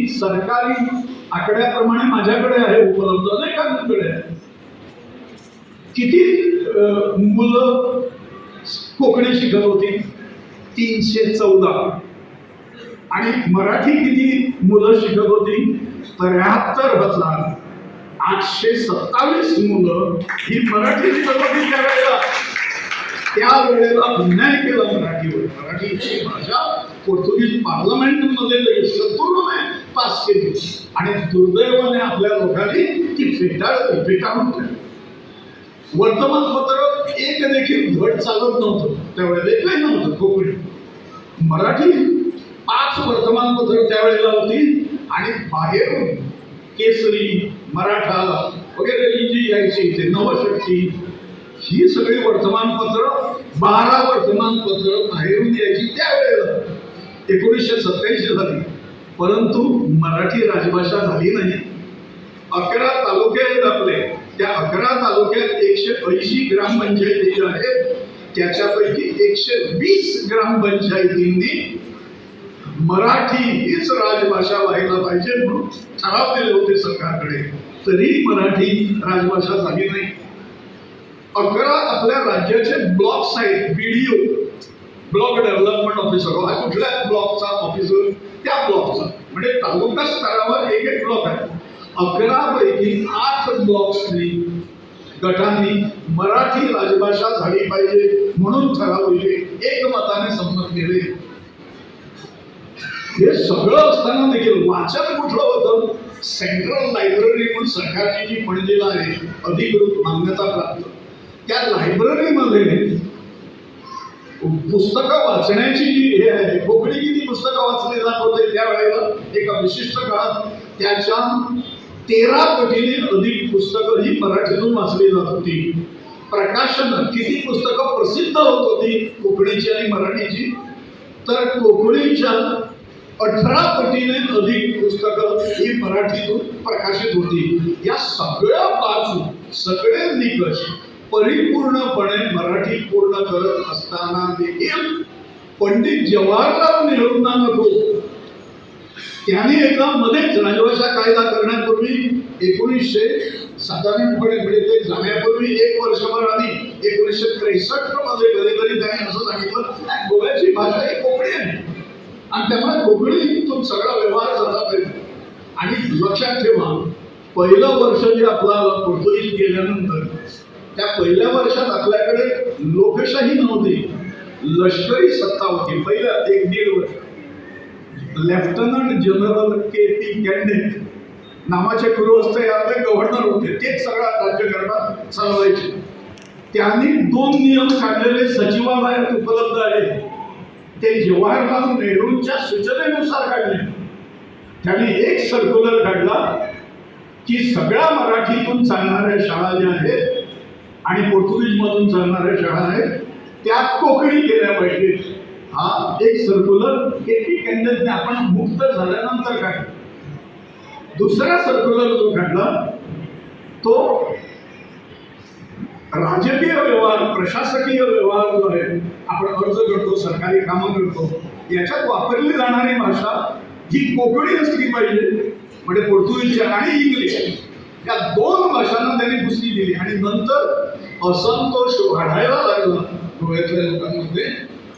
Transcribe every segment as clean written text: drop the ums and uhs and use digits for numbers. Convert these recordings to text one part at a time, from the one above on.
किती सरकारी आकड्याप्रमाणे माझ्याकडे आहे, उपलब्ध अनेकांकडे आहे, किती मुलं कोकणी शिकत होती? 314. आणि मराठी किती मुलं शिकत होती? 73,827 मुलं ही मराठी शिकत होती त्यावेळेला. त्यावेळेला अन्याय केला मराठीवर. मराठीची भाषा पोर्तुगीज पार्लमेंटमध्ये संपूर्णपणे पास केली आणि दुर्दैवाने आपल्या लोकांनी ती फेटाळून ठेवली. वर्तमानपत्र एक देखील धड चालत नव्हतं त्यावेळेला, एकही नव्हतं कोकणी. मराठी 5 वर्तमानपत्र त्यावेळेला होती आणि बाहेरून केसरी, मराठा वगैरे ही जी यायची ते नवशक्ती, ही सगळी वर्तमानपत्र 12 वर्तमानपत्र बाहेरून यायची त्यावेळेला. 1987 झाली, परंतु मराठी राजभाषा झाली नाही. 11 तालुके आहेत आपले. त्या 11 तालुक्यात 180 ग्रामपंचायती ज्या आहेत त्याच्यापैकी 120 ग्रामपंचायतींनी मराठी हीच राजभाषा व्हायला पाहिजे म्हणून ठराव दिले होते सरकारकडे. तरी मराठी राजभाषा झाली नाही. 11 आपल्या राज्याचे ब्लॉक्स आहेत. BDO, ब्लॉक डेव्हलपमेंट ऑफिसर, हा कुठल्या ब्लॉकचा ऑफिसर? त्या ब्लॉकचा. म्हणजे तालुका स्तरावर एक ब्लॉक आहे. 11 पैकी 8 ब्लॉक्सनी गटांनी मराठी राजभाषा झाली पाहिजे म्हणून ठरवले, एकमताने संमत केले. हे सगळं असताना देखील वाचन कुठलं होतं? सेंट्रल लायब्ररी म्हणून सरकारची जी पणजीला आहे अधिकृत मान्यता प्राप्त, त्या लायब्ररीमध्ये पुस्तकं वाचण्याची जी हे आहे, कोकणी किती पुस्तकं वाचली जात होते त्यावेळेला एका विशिष्ट काळात, त्याच्या 13 पटीने अधिक पुस्तकं ही मराठीतून वाचली जात होती. प्रकाशन किती पुस्तकं प्रसिद्ध होत होती कोकणीची आणि मराठीची, तर कोकणीच्या 18 पटीने अधिक पुस्तकं ही मराठीतून प्रकाशित होती. या सगळ्या बाजू, सगळे निकष परिपूर्णपणे मराठी पूर्ण करत असताना देखील पंडित जवाहरलाल नेहरूंना नको, त्यांनी एकदा मध्येच राजभाषा कायदा करण्यापूर्वी 1997 म्हणजे ते जाण्यापूर्वी 1 वर्षभर आधी 1963 मध्ये कधीतरी त्यांनी असं सांगितलं, गोव्याची भाषा ही कोकणी आहे आणि त्यामुळे कोकणीतून सगळा व्यवहार झाला पाहिजे. आणि लक्षात ठेवा, पहिलं वर्ष जे आपल्याला पोर्तुगीज गेल्यानंतर त्या पहिल्या वर्षात आपल्याकडे लोकशाही नव्हती, लष्करी सत्ता होती. पहिल्या 1-1.5 वर्ष लेफ्टनंट जनरल KP कॅन्डेट नावाचे गृहस्थ आपले गव्हर्नर होते, तेच सगळा राज्यकारभार चालवायचे. त्यांनी 2 नियम काढलेले सचिवालयात उपलब्ध आहेत. ते जवाहरलाल नेहरूंच्या सूचनेनुसार काढले. त्यांनी एक सर्क्युलर काढला की सगळ्या मराठीतून चालणाऱ्या शाळा ज्या आहेत आणि पोर्तुगीजमधून चालणाऱ्या शाळा आहेत त्या कोकणी केल्या पाहिजेत. हा एक सर्क्युलर KP कॅन्डेटने आपण मुक्त झाल्यानंतर काढला. दुसरा सर्क्युलर जो काढला तो राजकीय व्यवहार, प्रशासकीय व्यवहार जो आहे, आपण अर्ज करतो, सरकारी कामं करतो, याच्यात वापरली जाणारी भाषा ही कोकणी असली पाहिजे. म्हणजे पोर्तुगीज आणि इंग्लिश या 2 भाषांना त्यांनी पुष्टी दिली. आणि नंतर असंतोष वाढायला लागला गोव्यातल्या लोकांमध्ये,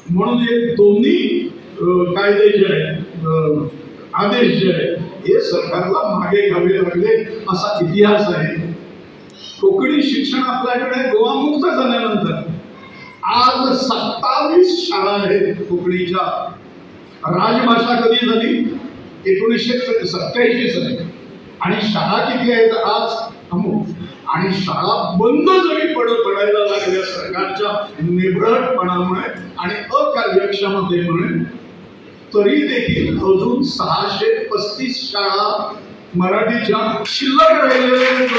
म्हणून हे दोन्ही कायदे जे आहेत, आदेश जे आहेत, हे सरकारला मागे घ्यावे लागले असा इतिहास आहे. कोकणी शिक्षण आपल्याकडे गोवा मुक्त झाल्यानंतर आज 27 शाळा आहेत कोकणीच्या. राजभाषा कधी झाली? 1987 साली. आणि शाळा किती आहेत आज? अमुक. आणि शाळा बंद जरी पडायला लागल्या सरकारच्या निबळटपणामुळे आणि अकार्यक्षमतेमुळे, तरी देखील अजून 635 शाळा मराठीच्या शिल्लक राहिलेल्या आहेत.